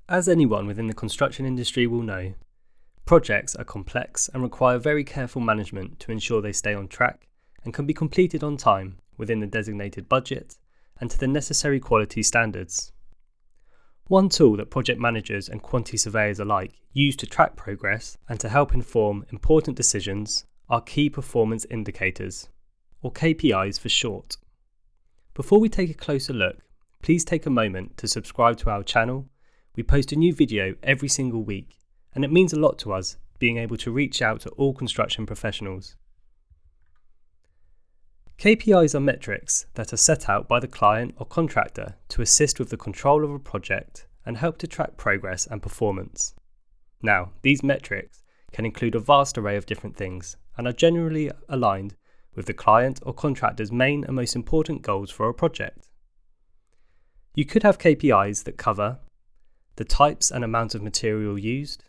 As anyone within the construction industry will know, projects are complex and require very careful management to ensure they stay on track and can be completed on time within the designated budget and to the necessary quality standards. One tool that project managers and quantity surveyors alike use to track progress and to help inform important decisions are key performance indicators, or KPIs for short. Before we take a closer look, please take a moment to subscribe to our channel. We post a new video every single week, and it means a lot to us being able to reach out to all construction professionals. KPIs are metrics that are set out by the client or contractor to assist with the control of a project and help to track progress and performance. Now, these metrics can include a vast array of different things and are generally aligned with the client or contractor's main and most important goals for a project. You could have KPIs that cover the types and amount of material used,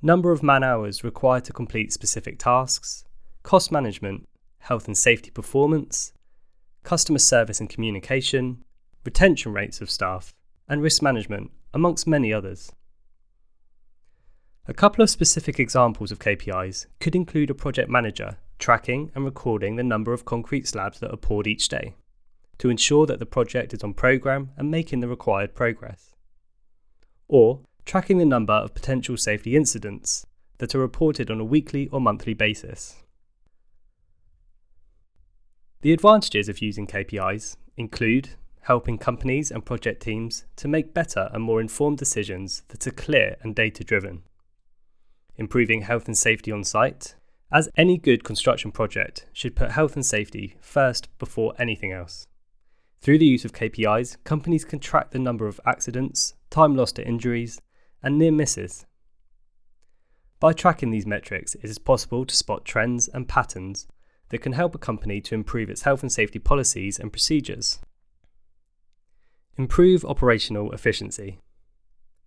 number of man-hours required to complete specific tasks, cost management, health and safety performance, customer service and communication, retention rates of staff, and risk management, amongst many others. A couple of specific examples of KPIs could include a project manager tracking and recording the number of concrete slabs that are poured each day to ensure that the project is on programme and making the required progress. Or tracking the number of potential safety incidents that are reported on a weekly or monthly basis. The advantages of using KPIs include helping companies and project teams to make better and more informed decisions that are clear and data-driven, improving health and safety on site, as any good construction project should put health and safety first before anything else. Through the use of KPIs, companies can track the number of accidents, time lost to injuries, and near misses. By tracking these metrics, it is possible to spot trends and patterns that can help a company to improve its health and safety policies and procedures. Improve operational efficiency.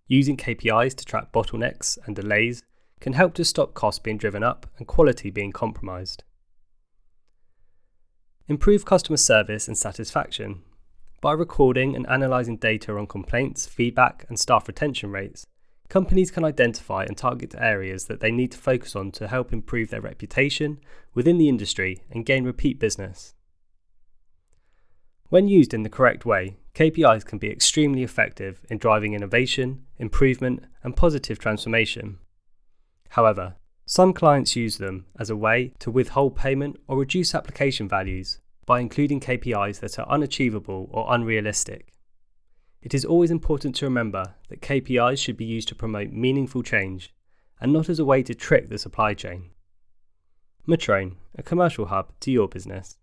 Using KPIs to track bottlenecks and delays can help to stop costs being driven up and quality being compromised. Improve customer service and satisfaction. By recording and analysing data on complaints, feedback, and staff retention rates, companies can identify and target areas that they need to focus on to help improve their reputation within the industry and gain repeat business. When used in the correct way, KPIs can be extremely effective in driving innovation, improvement, and positive transformation. However, some clients use them as a way to withhold payment or reduce application values by including KPIs that are unachievable or unrealistic. It is always important to remember that KPIs should be used to promote meaningful change and not as a way to trick the supply chain. Metroun, a commercial hub to your business.